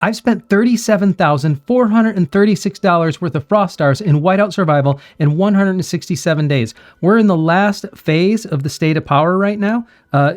I've spent $37,436 worth of Frost Stars in Whiteout Survival in 167 days. We're in the last phase of the State of Power right now,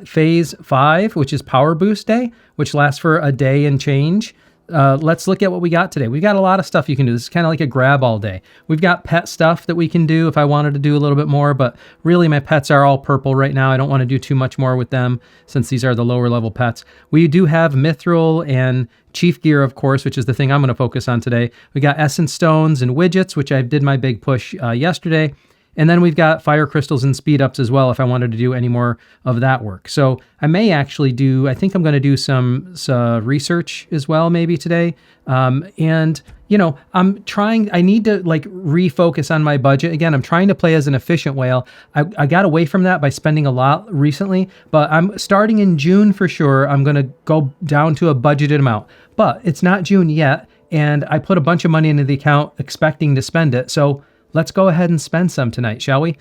phase 5, which is Power Boost Day, which lasts for a day and change. Let's look at what we got today. We've got a lot of stuff you can do. This is kind of like a grab all day. We've got pet stuff that we can do if I wanted to do a little bit more, but really my pets are all purple right now. I don't want to do too much more with them since these are the lower level pets. We do have Mithril and Chief Gear, of course, which is the thing I'm going to focus on today. We got Essence Stones and Widgets, which I did my big push yesterday. And then we've got Fire Crystals and Speed Ups as well if I wanted to do any more of that work. So I may actually do, I think I'm going to do some research as well maybe today. And, you know, I need to like refocus on my budget. Again, I'm trying to play as an efficient whale. I got away from that by spending a lot recently, but I'm starting in June for sure. I'm going to go down to a budgeted amount, but it's not June yet. And I put a bunch of money into the account expecting to spend it. So let's go ahead and spend some tonight, shall we?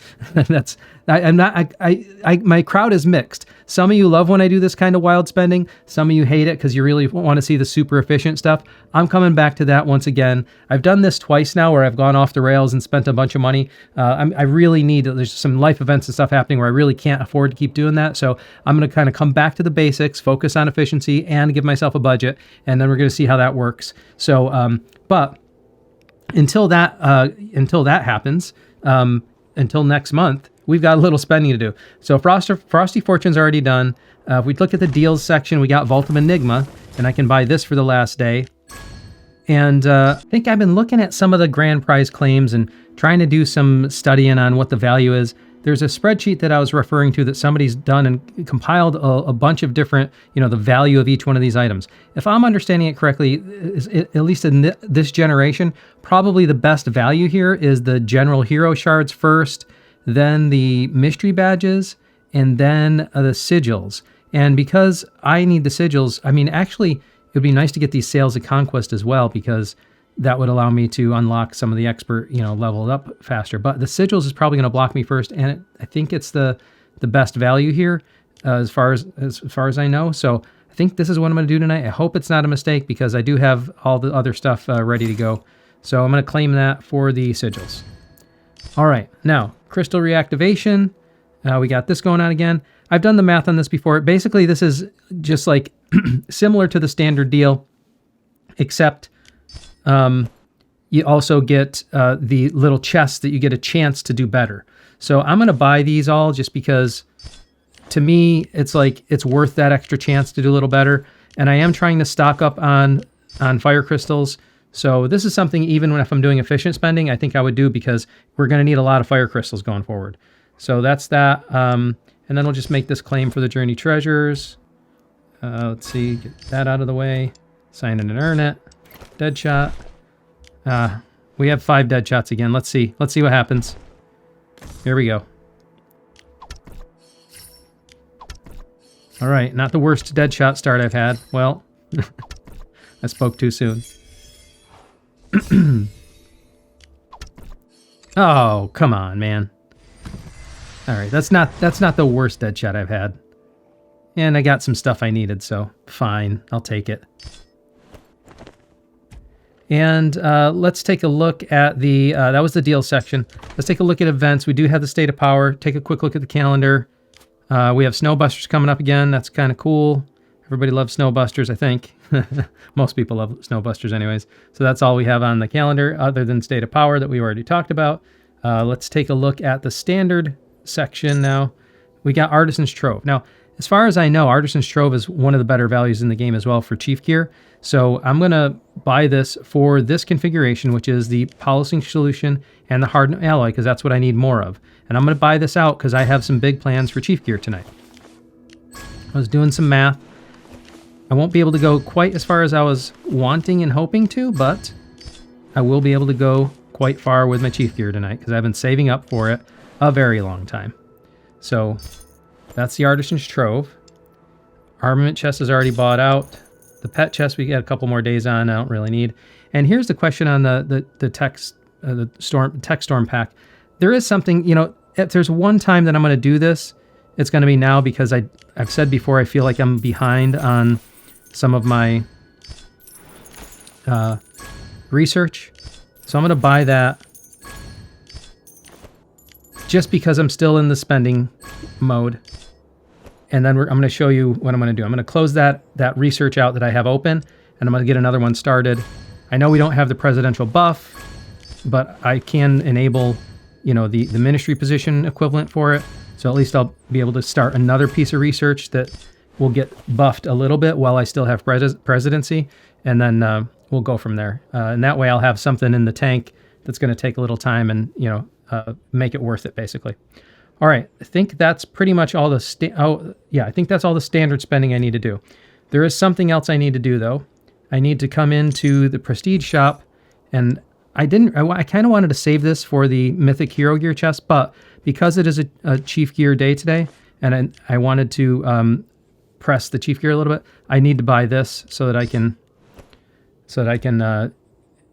My crowd is mixed. Some of you love when I do this kind of wild spending. Some of you hate it because you really want to see the super efficient stuff. I'm coming back to that once again. I've done this twice now where I've gone off the rails and spent a bunch of money. I really need, there's some life events and stuff happening where I really can't afford to keep doing that. So I'm going to kind of come back to the basics, focus on efficiency and give myself a budget. And then we're going to see how that works. So, but until that happens, until next month, we've got a little spending to do. So Frosty Fortune's already done. If we look at the deals section, we got Vault of Enigma, and I can buy this for the last day. And I think I've been looking at some of the grand prize claims and trying to do some studying on what the value is. There's a spreadsheet that I was referring to that somebody's done and compiled a bunch of different, the value of each one of these items. If I'm understanding it correctly, at least in this generation, probably the best value here is the general hero shards first, then the mystery badges, and then the sigils. And because I need the sigils, I mean, actually, it would be nice to get these Sales of Conquest as well, because that would allow me to unlock some of the expert, level up faster. But the sigils is probably going to block me first, and I think it's the best value here as far as I know. So I think this is what I'm going to do tonight. I hope it's not a mistake because I do have all the other stuff ready to go. So I'm going to claim that for the sigils. All right, now crystal reactivation. We got this going on again. I've done the math on this before. Basically, this is just like similar to the standard deal, except you also get the little chests that you get a chance to do better. So I'm going to buy these all just because to me, it's like it's worth that extra chance to do a little better. And I am trying to stock up on fire crystals. So this is something even if I'm doing efficient spending, I think I would do because we're going to need a lot of fire crystals going forward. So that's that. And then we'll just make this claim for the Journey Treasures. Let's see, get that out of the way. Sign in and earn it. Deadshot. We have 5 dead shots again. Let's see what happens. Here we go. All right, not the worst dead shot start I've had. Well, I spoke too soon. Oh, come on, man. All right, that's not the worst dead shot I've had. And I got some stuff I needed, so fine, I'll take it. And let's take a look at the, that was the deal section. Let's take a look at events. We do have the State of Power. Take a quick look at the calendar. We have Snowbusters coming up again. That's kind of cool. Everybody loves Snowbusters, I think. Most people love Snowbusters anyways. So that's all we have on the calendar other than State of Power that we already talked about. Let's take a look at the standard section now. We got Artisan's Trove. Now, as far as I know, Artisan's Trove is one of the better values in the game as well for Chief Gear. So I'm going to buy this for this configuration, which is the polishing solution and the hardened alloy, because that's what I need more of. And I'm going to buy this out because I have some big plans for Chief Gear tonight. I was doing some math. I won't be able to go quite as far as I was wanting and hoping to, but I will be able to go quite far with my Chief Gear tonight because I've been saving up for it a very long time. So that's the Artisan's Trove. Armament chest is already bought out. The pet chest we got a couple more days on. I don't really need. And here's the question on the tech storm pack. There is something, if there's one time that I'm going to do this, it's going to be now because I've said before I feel like I'm behind on some of my research. So I'm going to buy that just because I'm still in the spending mode. And then I'm going to show you what I'm going to do. I'm going to close that research out that I have open, and I'm going to get another one started. I know we don't have the presidential buff, but I can enable, you know, the ministry position equivalent for it. So at least I'll be able to start another piece of research that will get buffed a little bit while I still have presidency, and then we'll go from there. And that way I'll have something in the tank that's going to take a little time and, you know, make it worth it, basically. All right, I think that's pretty much all the I think that's all the standard spending I need to do. There is something else I need to do, though. I need to come into the prestige shop, and I kind of wanted to save this for the mythic hero gear chest, but because it is a chief gear day today, and I wanted to press the chief gear a little bit, I need to buy this so that I can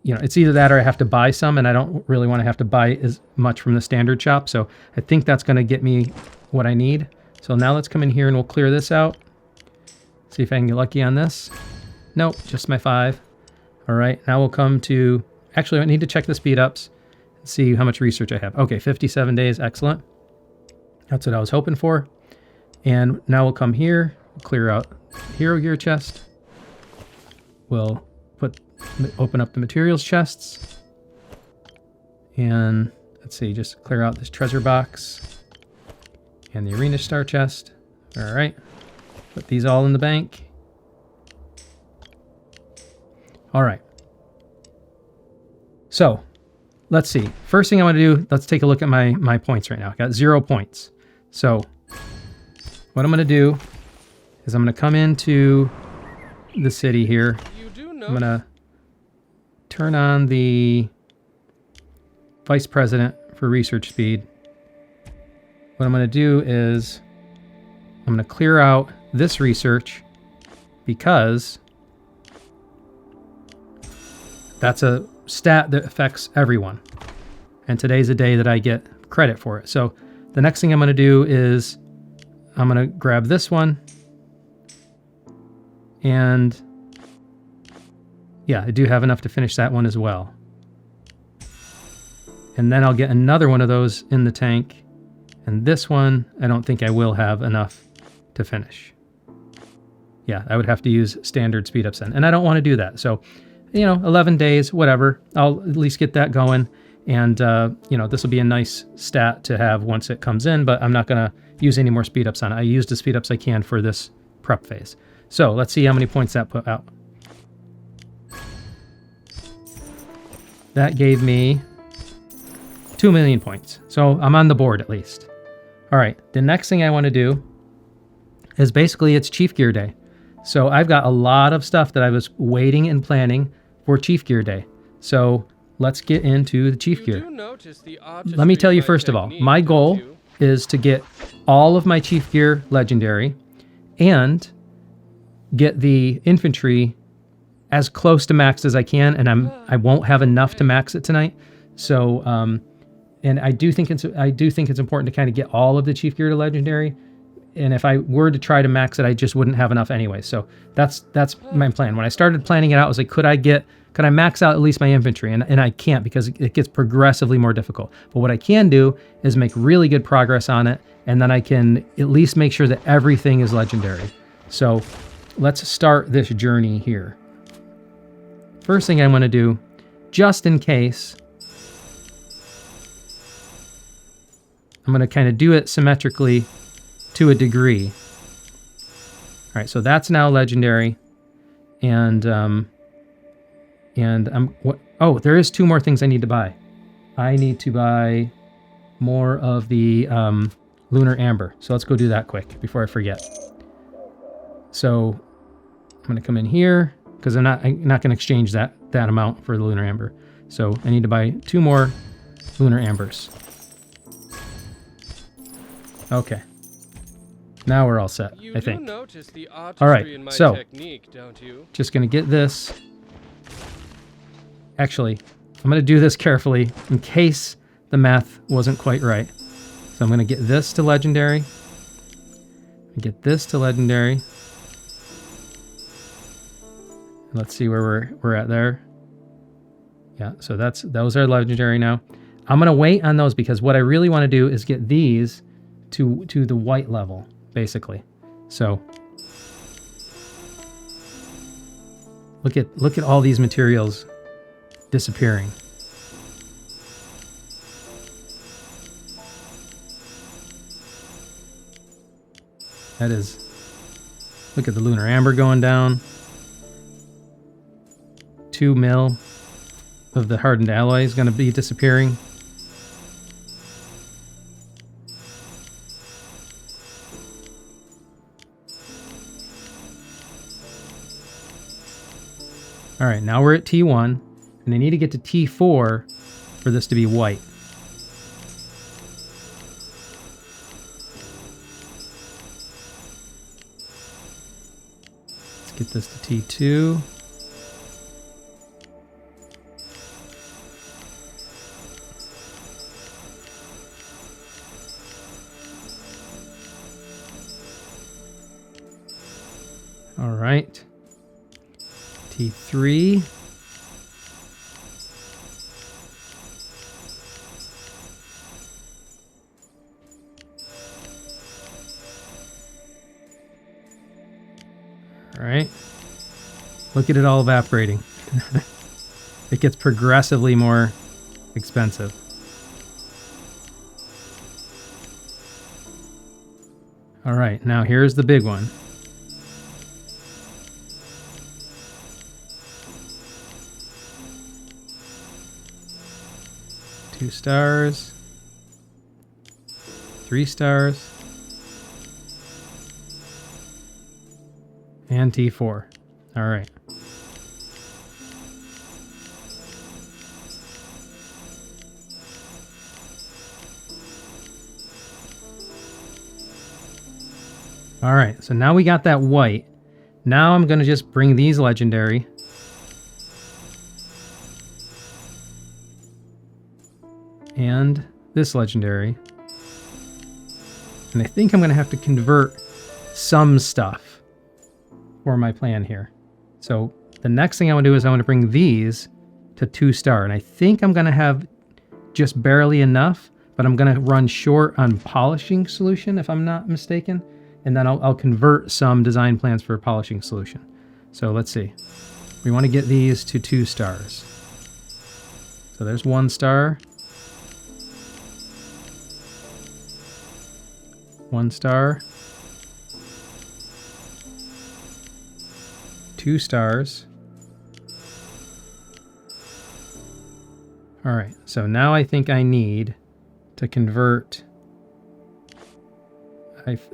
you know, it's either that or I have to buy some, and I don't really want to have to buy as much from the standard shop. So I think that's going to get me what I need. So now let's come in here and we'll clear this out. See if I can get lucky on this. Nope, just my 5. All right, now we'll come to, actually I need to check the speed ups and see how much research I have. Okay, 57 days, excellent. That's what I was hoping for. And now we'll come here, we'll clear out hero gear chest. We'll open up the materials chests, and let's see, just clear out this treasure box and the arena star chest. All right, put these all in the bank. All right, so let's see. First thing I want to do, let's take a look at my points right now. I got 0 points. So what I'm going to do is I'm going to come into the city here. I'm going to turn on the vice president for research speed. What I'm going to do is I'm going to clear out this research because that's a stat that affects everyone. And today's a day that I get credit for it. So the next thing I'm going to do is I'm going to grab this one, and yeah, I do have enough to finish that one as well. And then I'll get another one of those in the tank. And this one, I don't think I will have enough to finish. Yeah, I would have to use standard speed ups then. And I don't want to do that. So, you know, 11 days, whatever. I'll at least get that going. And, you know, this will be a nice stat to have once it comes in, but I'm not going to use any more speed ups on it. I used the speed ups I can for this prep phase. So let's see how many points that put out. That gave me 2 million points. So I'm on the board at least. All right, the next thing I want to do is basically it's Chief Gear Day. So I've got a lot of stuff that I was waiting and planning for Chief Gear Day. So let's get into the Chief Gear. Let me tell you first of all, my goal is to get all of my Chief Gear Legendary and get the infantry as close to max as I can, and I won't have enough to max it tonight. So, and I do think it's important to kind of get all of the Chief Gear to Legendary. And if I were to try to max it, I just wouldn't have enough anyway. So that's my plan. When I started planning it out, I was like, could I max out at least my infantry? And I can't, because it gets progressively more difficult. But what I can do is make really good progress on it, and then I can at least make sure that everything is legendary. So let's start this journey here. First thing I want to do, just in case, I'm going to kind of do it symmetrically to a degree. All right, so that's now legendary, and there is 2 more things I need to buy. I need to buy more of the lunar amber. So let's go do that quick before I forget. So I'm going to come in here, because I'm not going to exchange that amount for the lunar amber. So I need to buy 2 more lunar ambers. Okay. Now we're all set, I think. All right, so just going to get this. Actually, I'm going to do this carefully in case the math wasn't quite right. So I'm going to get this to legendary. Get this to legendary. Let's see where we're at there. Yeah, so those are legendary now. I'm gonna wait on those because what I really want to do is get these to the white level, basically. So look at all these materials disappearing. That is, look at the lunar amber going down. 2 mil of the hardened alloy is going to be disappearing. All right, now we're at T1, and I need to get to T4 for this to be white. Let's get this to T2. All right. T3. All right. Look at it all evaporating. It gets progressively more expensive. All right, now here's the big one. Two stars, 3 stars, and T4. All right. All right, so now we got that white. Now I'm going to just bring these legendary. And this legendary. And I think I'm going to have to convert some stuff for my plan here. So the next thing I want to do is I want to bring these to 2 star. And I think I'm going to have just barely enough, but I'm going to run short on polishing solution if I'm not mistaken. And then I'll convert some design plans for a polishing solution. So let's see. We want to get these to 2 stars. So there's 1 star. 1 star. 2 stars. All right, so now I think I need to convert. If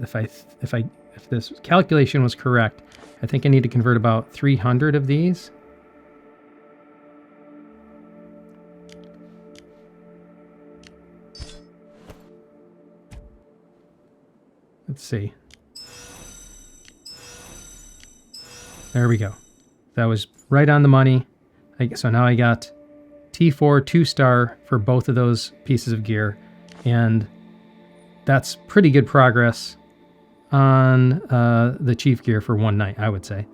this calculation was correct, I think I need to convert about 300 of these. Let's see. There we go. That was right on the money. So now I got T4 2 star for both of those pieces of gear, and that's pretty good progress on the chief gear for one night, I would say.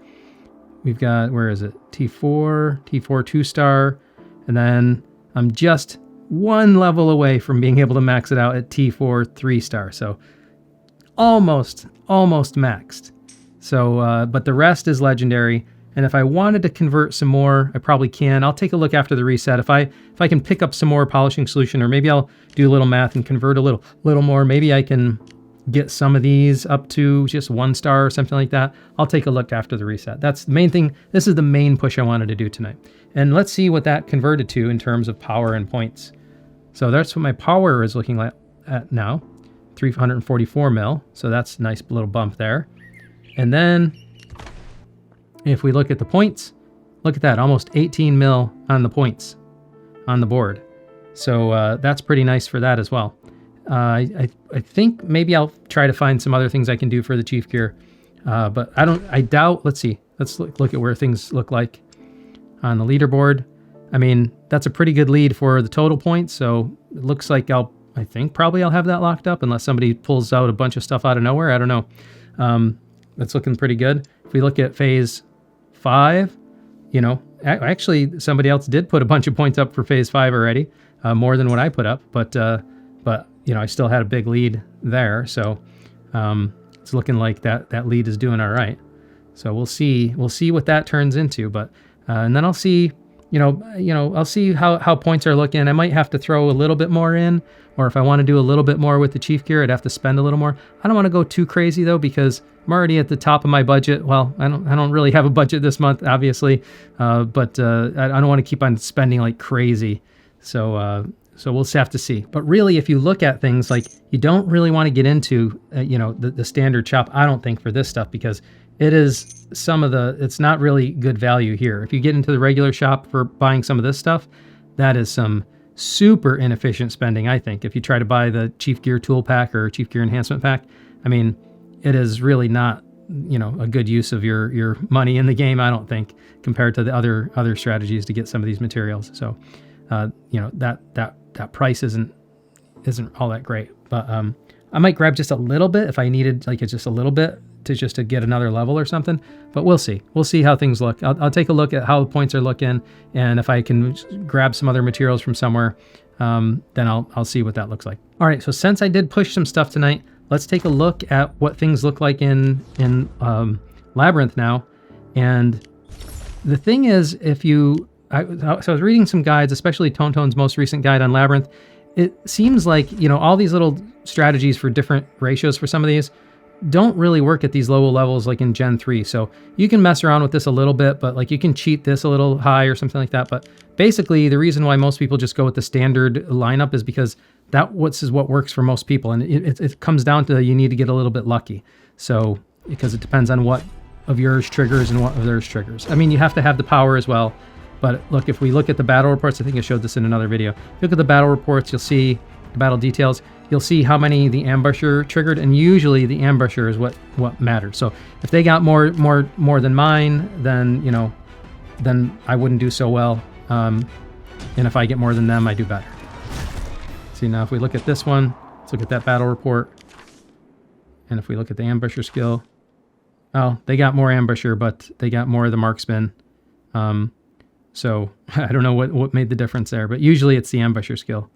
We've got, where is it? T4 2 star, and then I'm just 1 level away from being able to max it out at T4 3 star. So almost maxed. So, but the rest is legendary. And if I wanted to convert some more, I probably can. I'll take a look after the reset. If I can pick up some more polishing solution, or maybe I'll do a little math and convert a little more. Maybe I can get some of these up to just 1 star or something like that. I'll take a look after the reset. That's the main thing. This is the main push I wanted to do tonight. And let's see what that converted to in terms of power and points. So that's what my power is looking like at now, 344 mil. So that's a nice little bump there. And then if we look at the points, look at that, almost 18 mil on the points on the board. So that's pretty nice for that as well. I think maybe I'll try to find some other things I can do for the chief gear, but I doubt. Let's see. Let's look at where things look like on the leaderboard. I mean, that's a pretty good lead for the total points. So it looks like I think probably I'll have that locked up unless somebody pulls out a bunch of stuff out of nowhere. I don't know. That's looking pretty good. If we look at phase 5, you know, actually somebody else did put a bunch of points up for phase 5 already, more than what I put up, but you know, I still had a big lead there. So it's looking like that lead is doing all right. So we'll see what that turns into, but and then I'll see, I'll see how points are looking. I might have to throw a little bit more in, or if I want to do a little bit more with the chief gear, I'd have to spend a little more. I don't want to go too crazy though, because I'm already at the top of my budget. Well, I don't really have a budget this month, obviously, but I don't want to keep on spending like crazy. So we'll have to see. But really, if you look at things, like, you don't really want to get into, the standard shop, I don't think, for this stuff, because it is it's not really good value here. If you get into the regular shop for buying some of this stuff, that is some super inefficient spending, I think. If you try to buy the Chief Gear Tool Pack or Chief Gear Enhancement Pack, I mean, it is really not, a good use of your money in the game, I don't think, compared to the other strategies to get some of these materials. So, that price isn't all that great. But I might grab just a little bit if I needed, like, it's just a little bit to get another level or something. But we'll see. We'll see how things look. I'll take a look at how the points are looking, and if I can grab some other materials from somewhere, then I'll see what that looks like. All right. So since I did push some stuff tonight, let's take a look at what things look like in Labyrinth now. And the thing is, so I was reading some guides, especially Tonton's most recent guide on Labyrinth. It seems like, all these little strategies for different ratios for some of these don't really work at these lower levels, like in Gen 3. So you can mess around with this a little bit, but like you can cheat this a little high or something like that. But basically, the reason why most people just go with the standard lineup is because this is what works for most people. And it comes down to, you need to get a little bit lucky. So, because it depends on what of yours triggers and what of theirs triggers. I mean, you have to have the power as well. But look, if we look at the battle reports, I think I showed this in another video. Look at the battle reports, you'll see the battle details. You'll see how many the ambusher triggered, and usually the ambusher is what matters. So if they got more than mine, then then I wouldn't do so well. And if I get more than them, I do better. See, now if we look at this one, let's look at that battle report. And if we look at the ambusher skill, oh, they got more ambusher, but they got more of the marksman. So I don't know what made the difference there, but usually it's the ambusher skill.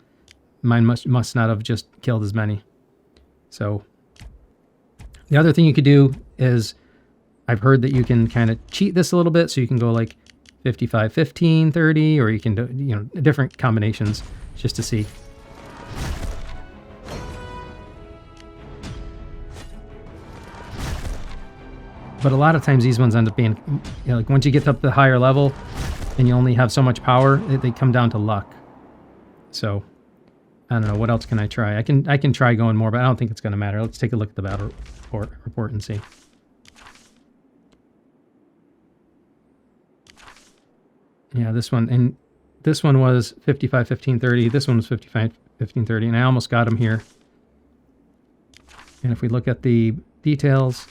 Mine must not have just killed as many. So the other thing you could do is, I've heard that you can kind of cheat this a little bit, so you can go like 55, 15, 30, or you can do different combinations just to see. But a lot of times these ones end up being, like, once you get up the higher level and you only have so much power, they come down to luck. So I don't know, what else can I try? I can try going more, but I don't think it's going to matter. Let's take a look at the battle report and see. Yeah, this one was 55, 15, 30. This one was 55, 15, 30, and I almost got him here. And if we look at the details,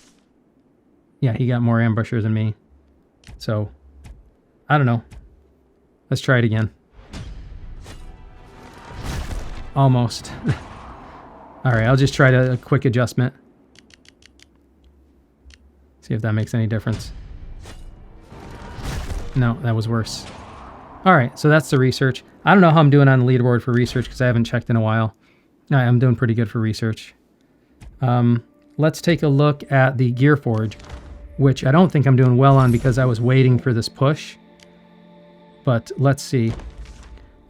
yeah, he got more ambushers than me. So I don't know. Let's try it again. Almost. All right, I'll just try a quick adjustment. See if that makes any difference. No, that was worse. All right, so that's the research. I don't know how I'm doing on the leaderboard for research, because I haven't checked in a while. I'm doing pretty good for research. Let's take a look at the Gear Forge, which I don't think I'm doing well on because I was waiting for this push. But let's see.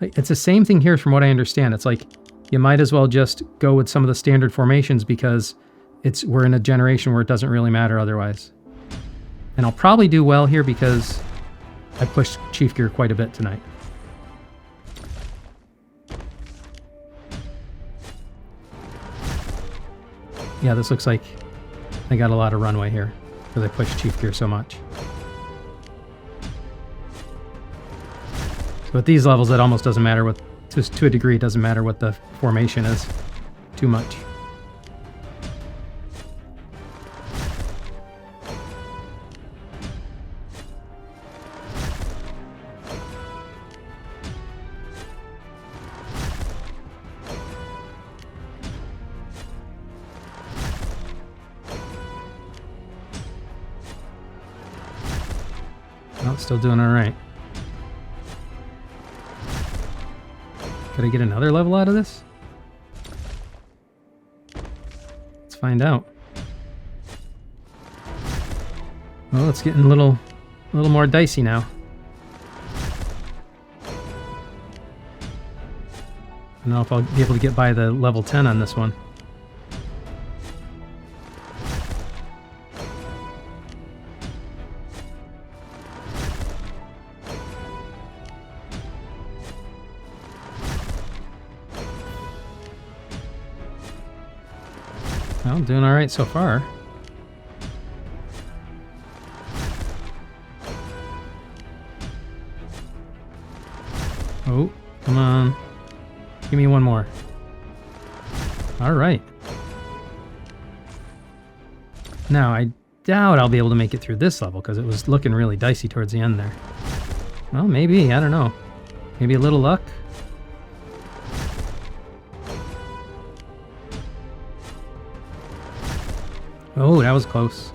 It's the same thing here from what I understand. It's like, you might as well just go with some of the standard formations, because we're in a generation where it doesn't really matter otherwise. And I'll probably do well here because I pushed Chief Gear quite a bit tonight. Yeah, this looks like I got a lot of runway here because I pushed Chief Gear so much. So at these levels, it almost doesn't matter what, to a degree, it doesn't matter what the formation is too much. Oh, still doing all right. Could I get another level out of this? Let's find out. Well, it's getting a little more dicey now. I don't know if I'll be able to get by the level 10 on this one. Well, I'm doing all right so far. Oh, come on. Give me one more. All right. Now, I doubt I'll be able to make it through this level because it was looking really dicey towards the end there. Well, maybe. I don't know. Maybe a little luck. Oh, that was close.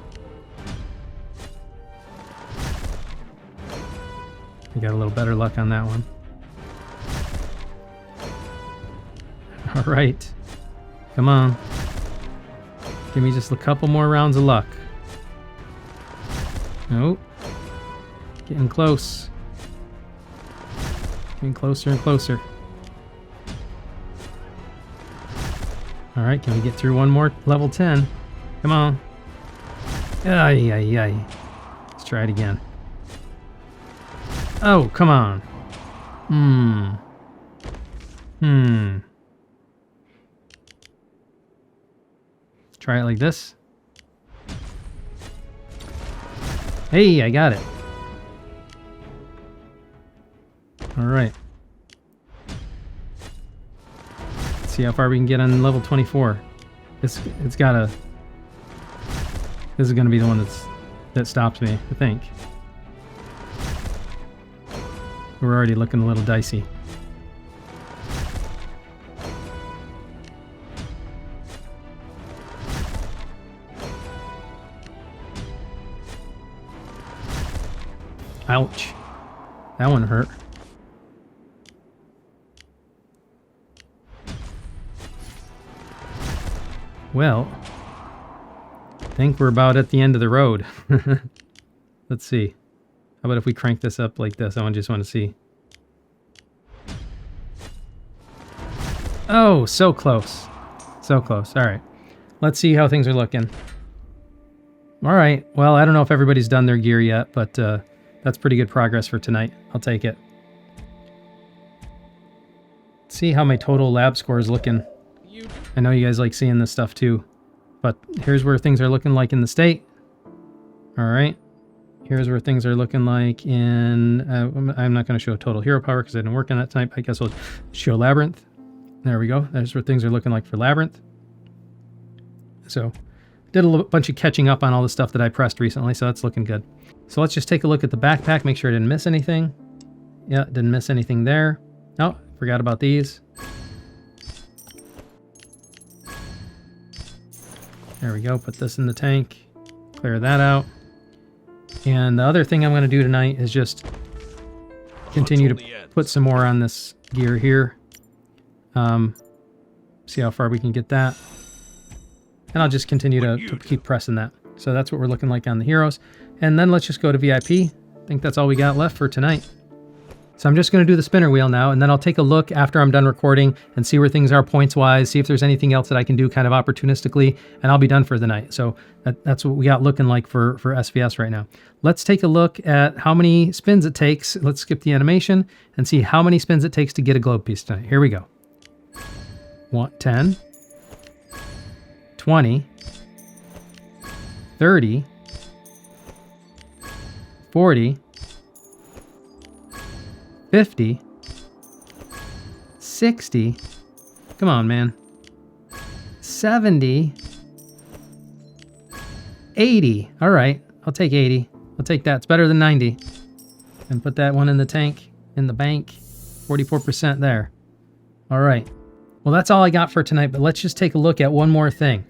I got a little better luck on that one. All right. Come on. Give me just a couple more rounds of luck. Oh. Getting close. Getting closer and closer. All right, can we get through one more level 10? Come on. Ay, ay, ay. Let's try it again. Oh, come on. Try it like this. Hey, I got it. All right. Let's see how far we can get on level 24. It's gotta. This is gonna be the one that stops me, I think. We're already looking a little dicey. Ouch. That one hurt. Well, I think we're about at the end of the road. Let's see. How about if we crank this up like this? I just want to see. Oh, so close. So close. All right. Let's see how things are looking. All right. Well, I don't know if everybody's done their gear yet, but that's pretty good progress for tonight. I'll take it. Let's see how my total lab score is looking. I know you guys like seeing this stuff too, but here's where things are looking like in the state. All right. Here's where things are looking like in... I'm not going to show total hero power because I didn't work on that type. I guess I'll show Labyrinth. There we go. There's where things are looking like for Labyrinth. So, did a bunch of catching up on all the stuff that I pressed recently, so that's looking good. So let's just take a look at the backpack, make sure I didn't miss anything. Yeah, didn't miss anything there. Oh, forgot about these. There we go. Put this in the tank. Clear that out. And the other thing I'm going to do tonight is just continue to put some more on this gear here. See how far we can get that. And I'll just continue to keep pressing that. So that's what we're looking like on the heroes. And then let's just go to VIP. I think that's all we got left for tonight. So I'm just going to do the spinner wheel now, and then I'll take a look after I'm done recording and see where things are points-wise, see if there's anything else that I can do kind of opportunistically, and I'll be done for the night. So that's what we got looking like for SvS right now. Let's take a look at how many spins it takes. Let's skip the animation and see how many spins it takes to get a globe piece tonight. Here we go. 10, 20, 30, 40, 50, 60, come on, man, 70, 80. All right, I'll take 80. I'll take that. It's better than 90. And put that one in the tank, in the bank, 44% there. All right. Well, that's all I got for tonight, but let's just take a look at one more thing.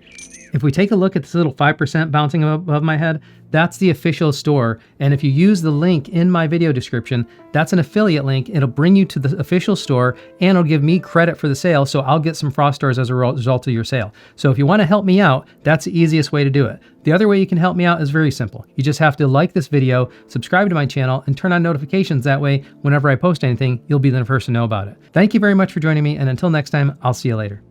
If we take a look at this little 5% bouncing above my head, that's the official store. And if you use the link in my video description, that's an affiliate link. It'll bring you to the official store and it'll give me credit for the sale. So I'll get some Frost stars as a result of your sale. So if you want to help me out, that's the easiest way to do it. The other way you can help me out is very simple. You just have to like this video, subscribe to my channel, and turn on notifications. That way, whenever I post anything, you'll be the first to know about it. Thank you very much for joining me. And until next time, I'll see you later.